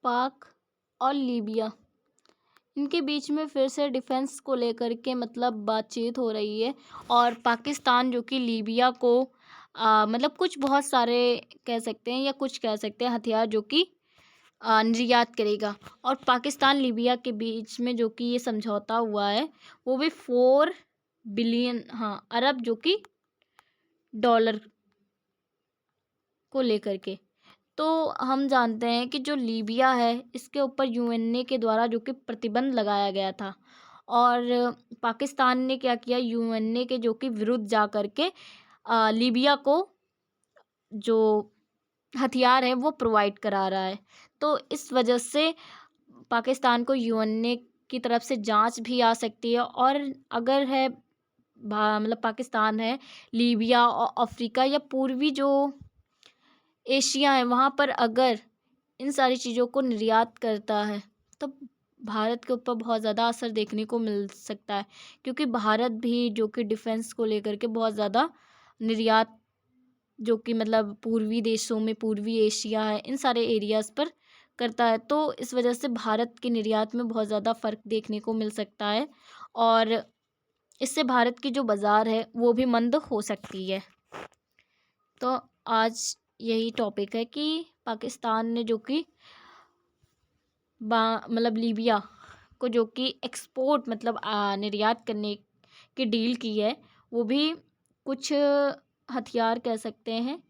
पाक और लीबिया, इनके बीच में फिर से डिफेंस को लेकर के मतलब बातचीत हो रही है। और पाकिस्तान जो कि लीबिया को मतलब कुछ बहुत सारे कह सकते हैं या कुछ कह सकते हैं हथियार जो कि निर्यात करेगा। और पाकिस्तान लीबिया के बीच में जो कि ये समझौता हुआ है वो भी 4 बिलियन अरब जो कि डॉलर को लेकर के। तो हम जानते हैं कि जो लीबिया है इसके ऊपर यूएनए के द्वारा जो कि प्रतिबंध लगाया गया था, और पाकिस्तान ने क्या किया, यूएनए के जो कि विरुद्ध जा कर के लीबिया को जो हथियार है वो प्रोवाइड करा रहा है। तो इस वजह से पाकिस्तान को यूएनए की तरफ से जांच भी आ सकती है। और अगर है मतलब पाकिस्तान है लीबिया और अफ्रीका या पूर्वी जो एशिया है वहाँ पर अगर इन सारी चीज़ों को निर्यात करता है तो भारत के ऊपर बहुत ज़्यादा असर देखने को मिल सकता है, क्योंकि भारत भी जो कि डिफेंस को लेकर के बहुत ज़्यादा निर्यात जो कि मतलब पूर्वी देशों में, पूर्वी एशिया है, इन सारे एरियाज़ पर करता है। तो इस वजह से भारत के निर्यात में बहुत ज़्यादा फ़र्क देखने को मिल सकता है, और इससे भारत की जो बाज़ार है वो भी मंद हो सकती है। तो आज यही टॉपिक है कि पाकिस्तान ने जो कि मतलब लीबिया को जो कि एक्सपोर्ट मतलब निर्यात करने की डील की है, वो भी कुछ हथियार कह सकते हैं,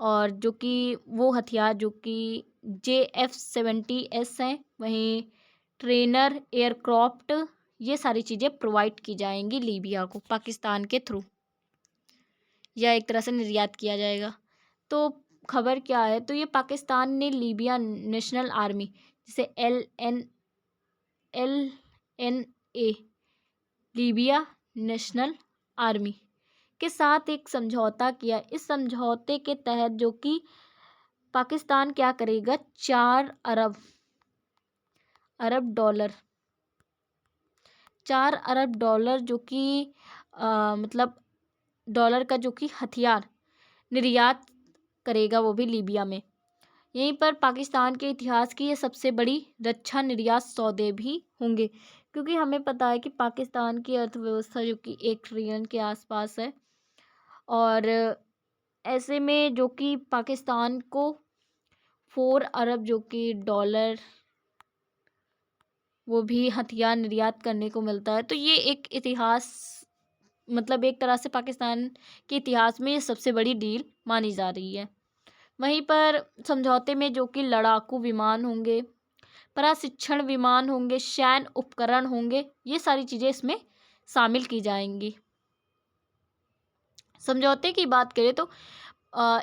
और जो कि वो हथियार जो कि JF-70S हैं, वहीं ट्रेनर एयरक्राफ्ट, ये सारी चीज़ें प्रोवाइड की जाएंगी लीबिया को पाकिस्तान के थ्रू, या एक तरह से निर्यात किया जाएगा। तो खबर क्या है, तो ये पाकिस्तान ने लीबिया नेशनल आर्मी जिसे LNA लीबिया नेशनल आर्मी के साथ एक समझौता किया। इस समझौते के तहत जो कि पाकिस्तान क्या करेगा, 4 अरब डॉलर 4 अरब डॉलर जो कि मतलब डॉलर का जो कि हथियार निर्यात करेगा, वो भी लीबिया में। यहीं पर पाकिस्तान के इतिहास की ये सबसे बड़ी रक्षा निर्यात सौदे भी होंगे, क्योंकि हमें पता है कि पाकिस्तान की अर्थव्यवस्था जो कि 1 ट्रिलियन के आसपास है, और ऐसे में जो कि पाकिस्तान को 4 अरब जो कि डॉलर वो भी हथियार निर्यात करने को मिलता है। तो ये एक इतिहास मतलब एक तरह से पाकिस्तान के इतिहास में ये सबसे बड़ी डील मानी जा रही है। वहीं पर समझौते में जो कि लड़ाकू विमान होंगे, प्रशिक्षण विमान होंगे, सैन्य उपकरण होंगे, ये सारी चीज़ें इसमें शामिल की जाएंगी। समझौते की बात करें तो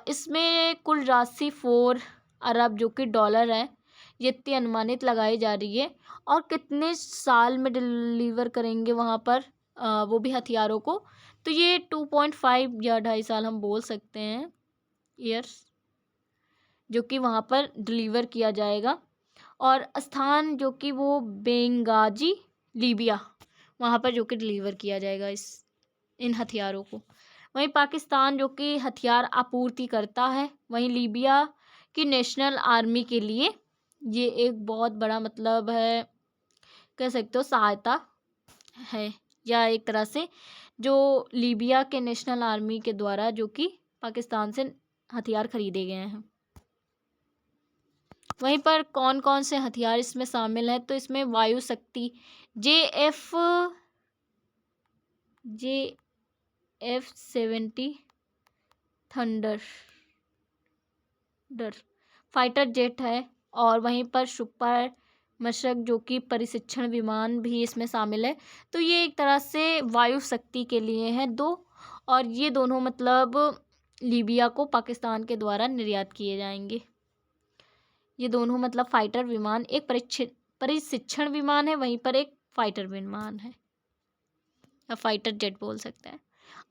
इसमें कुल राशि 4 अरब जो कि डॉलर है, ये इतनी अनुमानित लगाई जा रही है। और कितने साल में डिलीवर करेंगे वहाँ पर वो भी हथियारों को, तो ये 2.5 या 2.5 साल हम बोल सकते हैं ईयर्स, जो कि वहाँ पर डिलीवर किया जाएगा। और स्थान जो कि वो बेंगाजी लीबिया, वहाँ पर जो कि डिलीवर किया जाएगा इन हथियारों को। वहीं पाकिस्तान जो कि हथियार आपूर्ति करता है, वहीं लीबिया की नेशनल आर्मी के लिए ये एक बहुत बड़ा मतलब है, कह सकते हो सहायता है, या एक तरह से जो लीबिया के नेशनल आर्मी के द्वारा जो कि पाकिस्तान से हथियार खरीदे गए हैं। वहीं पर कौन कौन से हथियार इसमें शामिल हैं, तो इसमें वायु शक्ति JF-70 थंडर फाइटर जेट है, और वहीं पर सुपर मशक जो कि प्रशिक्षण विमान भी इसमें शामिल है। तो ये एक तरह से वायु शक्ति के लिए हैं 2, और ये दोनों मतलब लीबिया को पाकिस्तान के द्वारा निर्यात किए जाएंगे। ये दोनों मतलब फाइटर विमान, एक प्रशिक्षण विमान है, वहीं पर एक फाइटर विमान है, या फाइटर जेट बोल सकते हैं।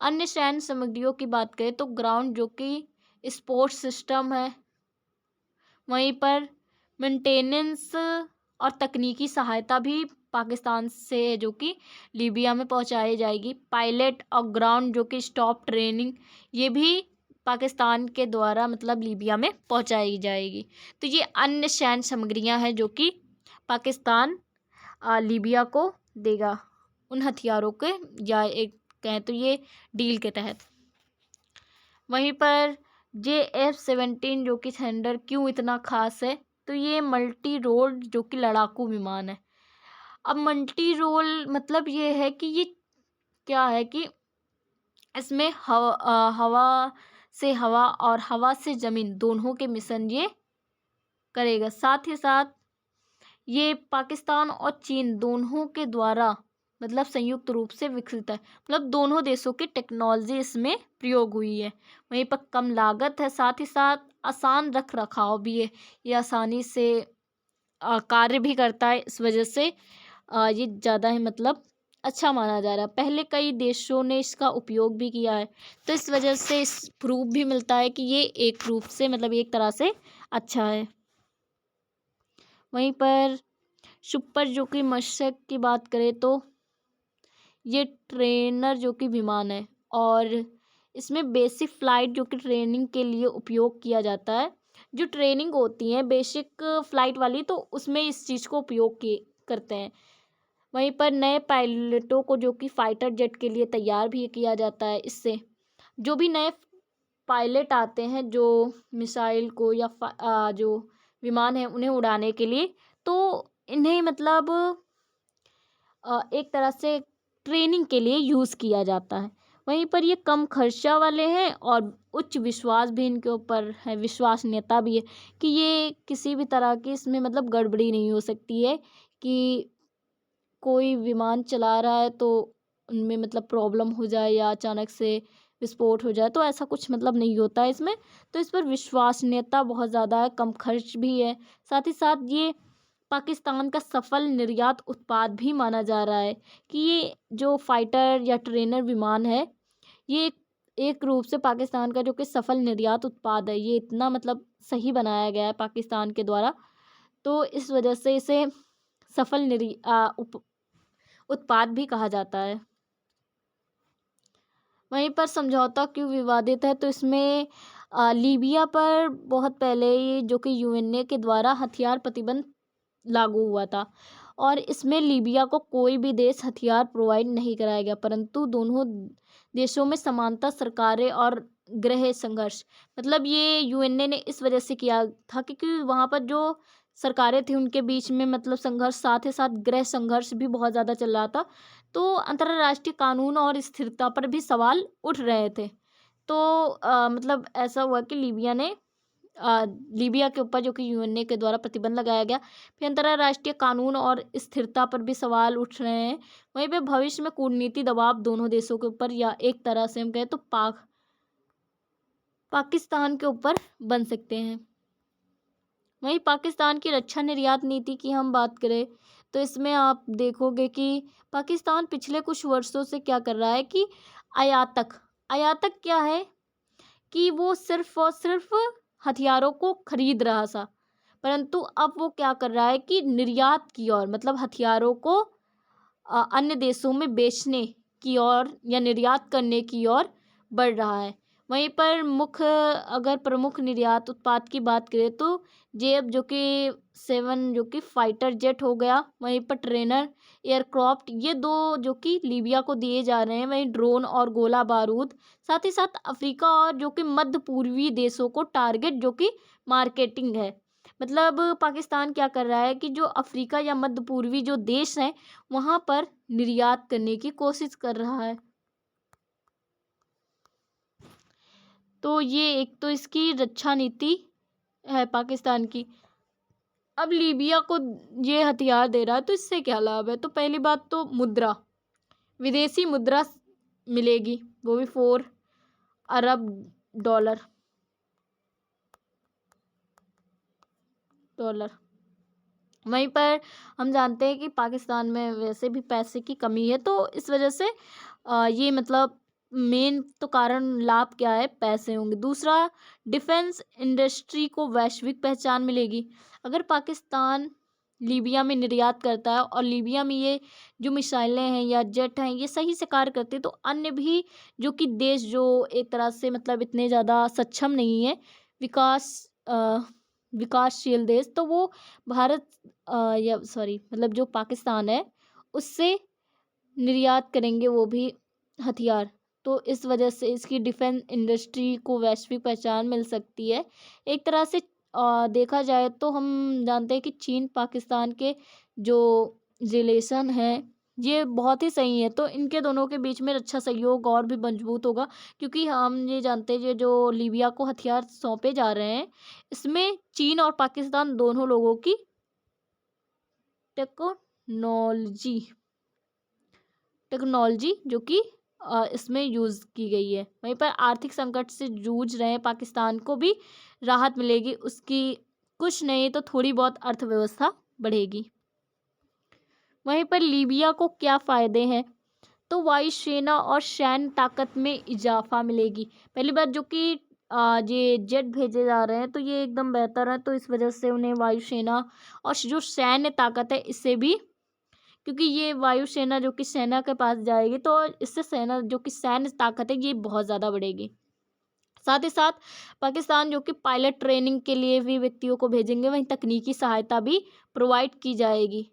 अन्य सैन्य सामग्रियों की बात करें तो ग्राउंड जो कि स्पोर्ट्स सिस्टम है, वहीं पर मेंटेनेंस और तकनीकी सहायता भी पाकिस्तान से जो कि लीबिया में पहुंचाई जाएगी। पायलट और ग्राउंड जो कि स्टॉप ट्रेनिंग, ये भी पाकिस्तान के द्वारा मतलब लीबिया में पहुंचाई जाएगी। तो ये अन्य सैन्य सामग्रियां हैं जो कि पाकिस्तान लीबिया को देगा उन हथियारों के, या एक कहें तो ये डील के तहत। वहीं पर JF-17 जो कि थंडर क्यों इतना खास है, तो ये मल्टी रोल जो कि लड़ाकू विमान है। अब मल्टी रोल मतलब ये है कि ये क्या है कि इसमें हवा से हवा और हवा से ज़मीन दोनों के मिशन ये करेगा। साथ ही साथ ये पाकिस्तान और चीन दोनों के द्वारा मतलब संयुक्त रूप से विकसित है, मतलब दोनों देशों की टेक्नोलॉजी इसमें प्रयोग हुई है। वहीं पर कम लागत है, साथ ही साथ आसान रख रखाव भी है, ये आसानी से कार्य भी करता है। इस वजह से ये ज़्यादा ही मतलब अच्छा माना जा रहा है। पहले कई देशों ने इसका उपयोग भी किया है, तो इस वजह से इस प्रूफ भी मिलता है कि ये एक रूप से मतलब एक तरह से अच्छा है। वहीं पर सुपर जो कि मशक की बात करें तो ये ट्रेनर जो कि विमान है, और इसमें बेसिक फ़्लाइट जो कि ट्रेनिंग के लिए उपयोग किया जाता है। जो ट्रेनिंग होती है बेसिक फ़्लाइट वाली, तो उसमें इस चीज़ को उपयोग करते हैं। वहीं पर नए पायलटों को जो कि फ़ाइटर जेट के लिए तैयार भी किया जाता है। इससे जो भी नए पायलट आते हैं जो मिसाइल को या जो विमान है उन्हें उड़ाने के लिए, तो इन्हें मतलब एक तरह से ट्रेनिंग के लिए यूज़ किया जाता है। वहीं पर ये कम खर्चा वाले हैं और उच्च विश्वास भी इनके ऊपर है, विश्वसनीयता भी है कि ये किसी भी तरह की इसमें मतलब गड़बड़ी नहीं हो सकती है कि कोई विमान चला रहा है तो उनमें मतलब प्रॉब्लम हो जाए या अचानक से विस्फोट हो जाए, तो ऐसा कुछ मतलब नहीं होता है इसमें। तो इस पर विश्वसनीयता बहुत ज़्यादा है, कम खर्च भी है। साथ ही साथ ये पाकिस्तान का सफल निर्यात उत्पाद भी माना जा रहा है कि ये जो फाइटर या ट्रेनर विमान है, ये एक रूप से पाकिस्तान का जो कि सफल निर्यात उत्पाद है। ये इतना मतलब सही बनाया गया है पाकिस्तान के द्वारा, तो इस वजह से इसे सफल उत्पाद भी कहा जाता है। वहीं पर समझौता क्यों विवादित है, तो इसमें लीबिया पर बहुत पहले ये जो कि यूएनए के द्वारा हथियार प्रतिबंध लागू हुआ था, और इसमें लीबिया को कोई भी देश हथियार प्रोवाइड नहीं कराया गया, परंतु दोनों देशों में समानता सरकारें और गृह संघर्ष, मतलब ये यूएनए ने इस वजह से किया था क्योंकि वहाँ पर जो सरकारें थी उनके बीच में मतलब संघर्ष, साथ ही साथ गृह संघर्ष भी बहुत ज़्यादा चल रहा था, तो अंतर्राष्ट्रीय कानून और स्थिरता पर भी सवाल उठ रहे थे। तो मतलब ऐसा हुआ कि लीबिया के ऊपर जो कि यूएनए के द्वारा प्रतिबंध लगाया गया। फिर अंतर्राष्ट्रीय कानून और स्थिरता पर भी सवाल उठ रहे हैं। वहीं पे भविष्य में कूटनीति दबाव दोनों देशों के ऊपर, या एक तरह से हम कहें तो पाकिस्तान के ऊपर बन सकते हैं। वहीं पाकिस्तान की रक्षा निर्यात नीति की हम बात करें तो इसमें आप देखोगे कि पाकिस्तान पिछले कुछ वर्षों से क्या कर रहा है कि आयातक क्या है कि वो सिर्फ और सिर्फ हथियारों को खरीद रहा था, परंतु अब वो क्या कर रहा है कि निर्यात की ओर, मतलब हथियारों को अन्य देशों में बेचने की ओर या निर्यात करने की ओर बढ़ रहा है। वहीं पर अगर प्रमुख निर्यात उत्पाद की बात करें तो JF जो कि 7 जो कि फाइटर जेट हो गया, वहीं पर ट्रेनर एयरक्राफ्ट, ये 2 जो कि लीबिया को दिए जा रहे हैं। वहीं ड्रोन और गोला बारूद, साथ ही साथ अफ्रीका और जो कि मध्य पूर्वी देशों को टारगेट जो कि मार्केटिंग है। मतलब पाकिस्तान क्या कर रहा है कि जो अफ्रीका या मध्य पूर्वी जो देश हैं वहाँ पर निर्यात करने की कोशिश कर रहा है। तो ये एक तो इसकी रक्षा नीति है पाकिस्तान की। अब लीबिया को ये हथियार दे रहा है तो इससे क्या लाभ है, तो पहली बात तो मुद्रा, विदेशी मुद्रा मिलेगी, वो भी 4 अरब डॉलर। वहीं पर हम जानते हैं कि पाकिस्तान में वैसे भी पैसे की कमी है, तो इस वजह से ये मतलब मेन तो कारण लाभ क्या है, पैसे होंगे। दूसरा, डिफेंस इंडस्ट्री को वैश्विक पहचान मिलेगी। अगर पाकिस्तान लीबिया में निर्यात करता है, और लीबिया में ये जो मिसाइलें हैं या जेट हैं ये सही से कार्य करते हैं, तो अन्य भी जो कि देश जो एक तरह से मतलब इतने ज़्यादा सक्षम नहीं है, विकास विकासशील देश, तो वो भारत या सॉरी मतलब जो पाकिस्तान है उससे निर्यात करेंगे वो भी हथियार। तो इस वजह से इसकी डिफेंस इंडस्ट्री को वैश्विक पहचान मिल सकती है। एक तरह से देखा जाए तो हम जानते हैं कि चीन पाकिस्तान के जो रिलेशन हैं ये बहुत ही सही है, तो इनके दोनों के बीच में अच्छा सहयोग और भी मजबूत होगा, क्योंकि हम ये जानते हैं ये जो लीबिया को हथियार सौंपे जा रहे हैं इसमें चीन और पाकिस्तान दोनों लोगों की टेक्नोलॉजी टेक्नोलॉजी जो कि इसमें यूज़ की गई है। वहीं पर आर्थिक संकट से जूझ रहे पाकिस्तान को भी राहत मिलेगी, उसकी कुछ नहीं तो थोड़ी बहुत अर्थव्यवस्था बढ़ेगी। वहीं पर लीबिया को क्या फ़ायदे हैं, तो वायुसेना और सैन्य ताकत में इजाफा मिलेगी। पहली बात जो कि ये जेट भेजे जा रहे हैं तो ये एकदम बेहतर है, तो इस वजह से उन्हें वायुसेना और जो सैन्य ताकत है इससे भी, क्योंकि ये वायुसेना जो कि सेना के पास जाएगी तो इससे सेना जो कि सैन्य ताकत है ये बहुत ज़्यादा बढ़ेगी। साथ ही साथ पाकिस्तान जो कि पायलट ट्रेनिंग के लिए भी व्यक्तियों को भेजेंगे, वहीं तकनीकी सहायता भी प्रोवाइड की जाएगी।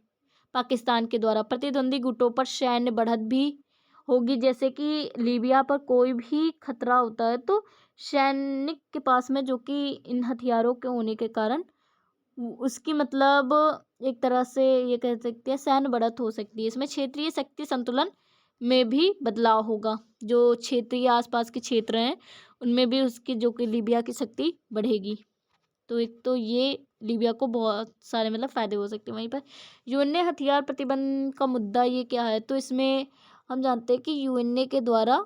पाकिस्तान के द्वारा प्रतिद्वंदी गुटों पर सैन्य बढ़त भी होगी, जैसे कि लीबिया पर कोई भी खतरा होता है तो सैनिक के पास में जो कि इन हथियारों के होने के कारण उसकी मतलब एक तरह से ये कह सकते हैं सैन्य बढ़त हो सकती है। इसमें क्षेत्रीय शक्ति संतुलन में भी बदलाव होगा, जो क्षेत्रीय आसपास के क्षेत्र हैं उनमें भी उसकी जो कि लीबिया की शक्ति बढ़ेगी। तो एक तो ये लीबिया को बहुत सारे मतलब फ़ायदे हो सकते हैं। वहीं पर यूएनए हथियार प्रतिबंध का मुद्दा ये क्या है, तो इसमें हम जानते हैं कि यूएनए के द्वारा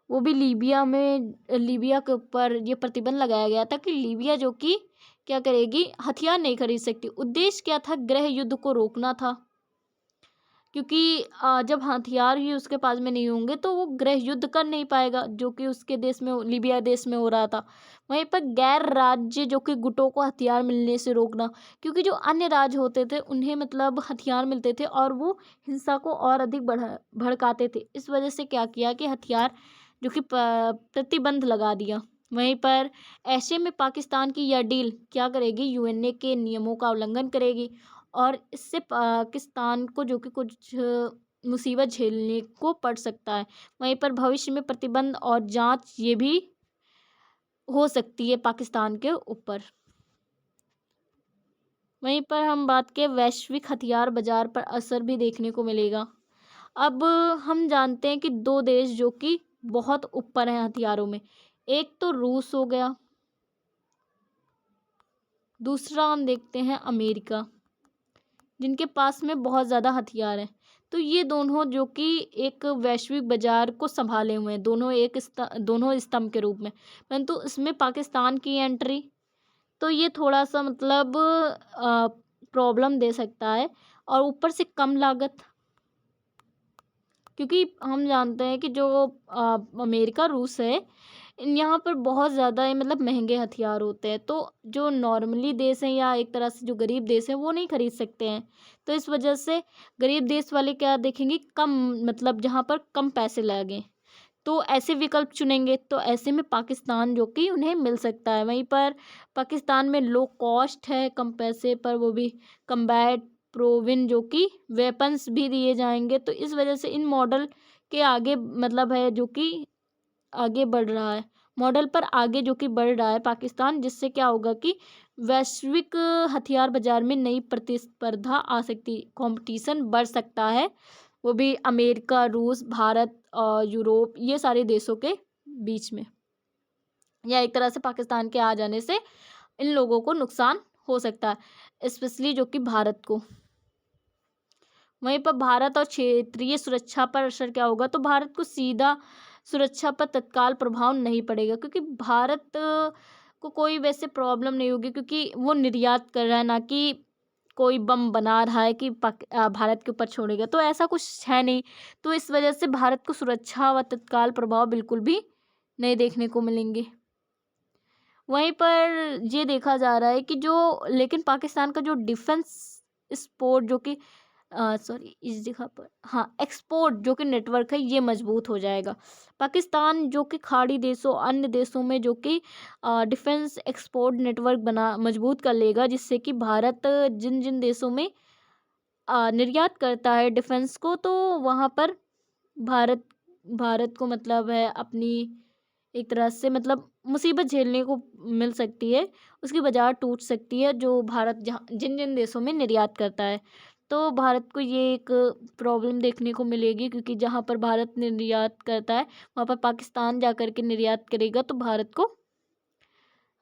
वो भी लीबिया के ऊपर ये प्रतिबंध लगाया गया था कि लीबिया जो कि क्या करेगी, हथियार नहीं खरीद सकती। उद्देश्य क्या था, गृह युद्ध को रोकना था, क्योंकि जब हथियार ही उसके पास में नहीं होंगे तो वो गृह युद्ध कर नहीं पाएगा, जो कि उसके देश में लीबिया देश में हो रहा था। वहीं पर गैर राज्य जो कि गुटों को हथियार मिलने से रोकना, क्योंकि जो अन्य राज्य होते थे उन्हें मतलब हथियार मिलते थे और वो हिंसा को और अधिक भड़काते थे। इस वजह से क्या किया कि हथियार जो कि प्रतिबंध लगा दिया। वहीं पर ऐसे में पाकिस्तान की यह डील क्या करेगी, यूएनए के नियमों का उल्लंघन करेगी और इससे पाकिस्तान को जो कि कुछ मुसीबत झेलने को पड़ सकता है। वहीं पर भविष्य में प्रतिबंध और जांच ये भी हो सकती है पाकिस्तान के ऊपर। वहीं पर हम बात के वैश्विक हथियार बाजार पर असर भी देखने को मिलेगा। अब हम जानते हैं कि दो देश जो कि बहुत ऊपर हैं हथियारों में, एक तो रूस हो गया, दूसरा हम देखते हैं अमेरिका, जिनके पास में बहुत ज़्यादा हथियार हैं। तो ये दोनों जो कि एक वैश्विक बाजार को संभाले हुए हैं, दोनों स्तंभ के रूप में, परंतु इसमें पाकिस्तान की एंट्री तो ये थोड़ा सा मतलब प्रॉब्लम दे सकता है, और ऊपर से कम लागत, क्योंकि हम जानते हैं कि जो अमेरिका रूस है यहाँ पर बहुत ज़्यादा मतलब महंगे हथियार होते हैं, तो जो नॉर्मली देश हैं या एक तरह से जो गरीब देश हैं वो नहीं खरीद सकते हैं। तो इस वजह से गरीब देश वाले क्या देखेंगे, कम मतलब जहाँ पर कम पैसे लगें तो ऐसे विकल्प चुनेंगे, तो ऐसे में पाकिस्तान जो कि उन्हें मिल सकता है। वहीं पर पाकिस्तान में लो कॉस्ट है, कम पैसे पर वो भी कम्बैट प्रोविन जो कि वेपन्स भी दिए जाएंगे, तो इस वजह से इन मॉडल के आगे मतलब है जो कि आगे बढ़ रहा है, मॉडल पर आगे जो कि बढ़ रहा है पाकिस्तान, जिससे क्या होगा कि वैश्विक हथियार बाजार में नई प्रतिस्पर्धा आ सकती, कंपटीशन बढ़ सकता है, वो भी अमेरिका, रूस, भारत और यूरोप ये सारे देशों के बीच में, या एक तरह से पाकिस्तान के आ जाने से इन लोगों को नुकसान हो सकता है, स्पेशली जो कि भारत को। वहीं पर भारत और क्षेत्रीय सुरक्षा पर असर क्या होगा, तो भारत को सीधा सुरक्षा पर तत्काल प्रभाव नहीं पड़ेगा, क्योंकि भारत को कोई वैसे प्रॉब्लम नहीं होगी, क्योंकि वो निर्यात कर रहा है, ना कि कोई बम बना रहा है कि भारत के ऊपर छोड़ेगा, तो ऐसा कुछ है नहीं। तो इस वजह से भारत को सुरक्षा व तत्काल प्रभाव बिल्कुल भी नहीं देखने को मिलेंगे। वहीं पर ये देखा जा रहा है कि जो लेकिन पाकिस्तान का जो डिफेंस स्पोर्ट जो कि सॉरी इस जगह पर हाँ एक्सपोर्ट जो कि नेटवर्क है ये मजबूत हो जाएगा। पाकिस्तान जो कि खाड़ी देशों अन्य देशों में जो कि डिफेंस एक्सपोर्ट नेटवर्क बना मजबूत कर लेगा, जिससे कि भारत जिन जिन देशों में निर्यात करता है डिफेंस को, तो वहाँ पर भारत भारत को मतलब है अपनी एक तरह से मतलब मुसीबत झेलने को मिल सकती है, उसकी बाजार टूट सकती है जो भारत जहाँ जिन जिन देशों में निर्यात करता है। तो भारत को ये एक प्रॉब्लम देखने को मिलेगी, क्योंकि जहाँ पर भारत निर्यात करता है वहाँ पर पाकिस्तान जा कर के निर्यात करेगा तो भारत को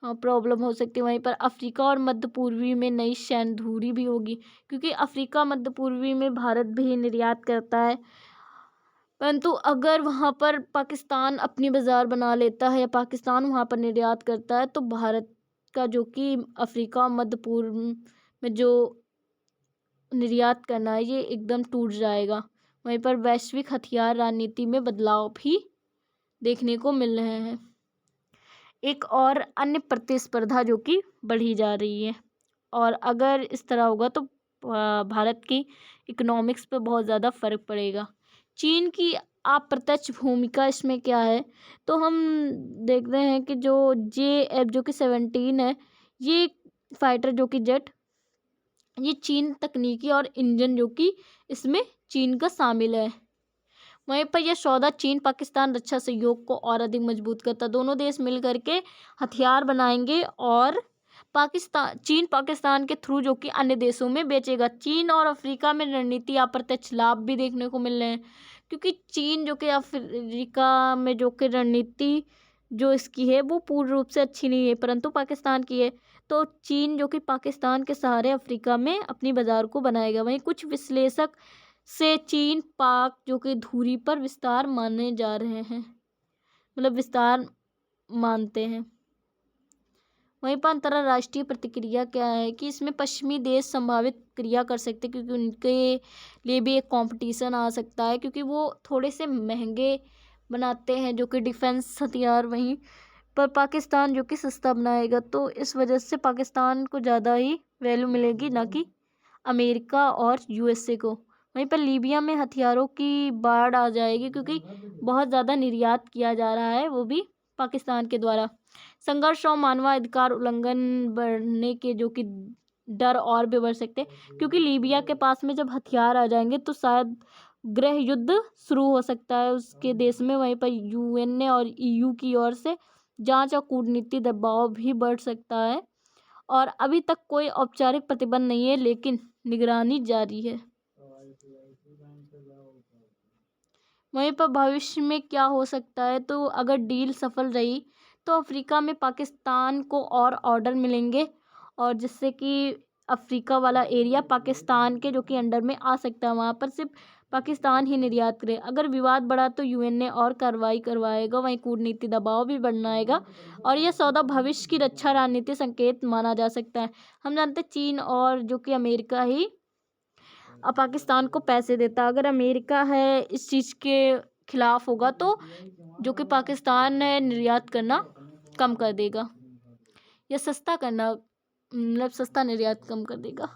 प्रॉब्लम हो सकती है। वहीं पर अफ्रीका और मध्य पूर्वी में नई सैन्य दूरी भी होगी, क्योंकि अफ्रीका मध्य पूर्वी में भारत भी निर्यात करता है। परंतु अगर वहाँ पर पाकिस्तान अपनी बाज़ार बना लेता है या पाकिस्तान वहाँ पर निर्यात करता है तो भारत का जो कि अफ्रीका और मध्य पूर्व में जो निर्यात करना है ये एकदम टूट जाएगा। वहीं पर वैश्विक हथियार रणनीति में बदलाव भी देखने को मिल रहे हैं। एक और अन्य प्रतिस्पर्धा जो कि बढ़ी जा रही है, और अगर इस तरह होगा तो भारत की इकोनॉमिक्स पे बहुत ज़्यादा फ़र्क पड़ेगा। चीन की अप्रत्यक्ष भूमिका इसमें क्या है, तो हम देख रहे हैं कि जो JF जो कि 17 है, ये फाइटर जो कि जेट, ये चीन तकनीकी और इंजन जो कि इसमें चीन का शामिल है। वहीं पर यह सौदा चीन पाकिस्तान रक्षा सहयोग को और अधिक मजबूत करता। दोनों देश मिल करके हथियार बनाएंगे और चीन पाकिस्तान के थ्रू जो कि अन्य देशों में बेचेगा। चीन और अफ्रीका में रणनीति अप्रत्यक्ष लाभ भी देखने को मिल रहे हैं, क्योंकि चीन जो कि अफ्रीका में जो कि रणनीति जो इसकी है वो पूर्ण रूप से अच्छी नहीं है, परंतु पाकिस्तान की है। तो चीन जो कि पाकिस्तान के सहारे अफ्रीका में अपनी बाजार को बनाएगा। वहीं कुछ विश्लेषक से चीन पाक जो कि दूरी पर विस्तार माने जा रहे हैं, मतलब विस्तार मानते हैं। वहीं पर अंतर्राष्ट्रीय प्रतिक्रिया क्या है कि इसमें पश्चिमी देश संभावित क्रिया कर सकते, क्योंकि उनके लिए भी एक कंपटीशन आ सकता है, क्योंकि वो थोड़े से महंगे बनाते हैं जो कि डिफेंस हथियार। वहीं पर पाकिस्तान जो कि सस्ता बनाएगा, तो इस वजह से पाकिस्तान को ज़्यादा ही वैल्यू मिलेगी, ना कि अमेरिका और USA को। वहीं पर लीबिया में हथियारों की बाढ़ आ जाएगी, क्योंकि बहुत ज़्यादा निर्यात किया जा रहा है, वो भी पाकिस्तान के द्वारा। संघर्ष और मानवाधिकार उल्लंघन बढ़ने के जो कि डर और भी बढ़ सकते हैं, क्योंकि लीबिया के पास में जब हथियार आ जाएंगे तो शायद गृह युद्ध शुरू हो सकता है उसके देश में। वहीं पर UN और EU की ओर से जांच और कूटनीति दबाव भी बढ़ सकता है, और अभी तक कोई औपचारिक प्रतिबंध नहीं है, लेकिन निगरानी जारी है। वहीं पर भविष्य में क्या हो सकता है, तो अगर डील सफल रही तो अफ्रीका में पाकिस्तान को और ऑर्डर मिलेंगे, और जिससे कि अफ्रीका वाला एरिया पाकिस्तान के जो कि अंडर में आ सकता है, वहाँ पर सिर्फ पाकिस्तान ही निर्यात करे। अगर विवाद बढ़ा तो UN और कार्रवाई करवाएगा। वहीं कूटनीति दबाव भी बढ़ाएगा, और यह सौदा भविष्य की रक्षा रणनीति संकेत माना जा सकता है। हम जानते हैं चीन और जो कि अमेरिका ही पाकिस्तान को पैसे देता। अगर अमेरिका है इस चीज़ के खिलाफ होगा तो जो कि पाकिस्तान है निर्यात करना कम कर देगा, या सस्ता करना मतलब सस्ता निर्यात कम कर देगा।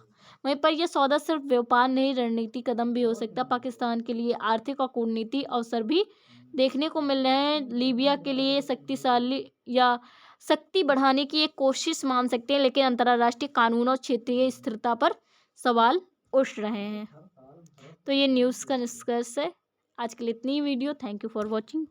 वहीं पर यह सौदा सिर्फ व्यापार नहीं, रणनीति कदम भी हो सकता है। पाकिस्तान के लिए आर्थिक और कूटनीति अवसर भी देखने को मिल रहे हैं। लीबिया के लिए शक्तिशाली या शक्ति बढ़ाने की एक कोशिश मान सकते हैं, लेकिन अंतर्राष्ट्रीय कानून और क्षेत्रीय स्थिरता पर सवाल उठ रहे हैं। तो ये न्यूज़ का निष्कर्ष है। आज के लिए इतनी video. Thank you for watching.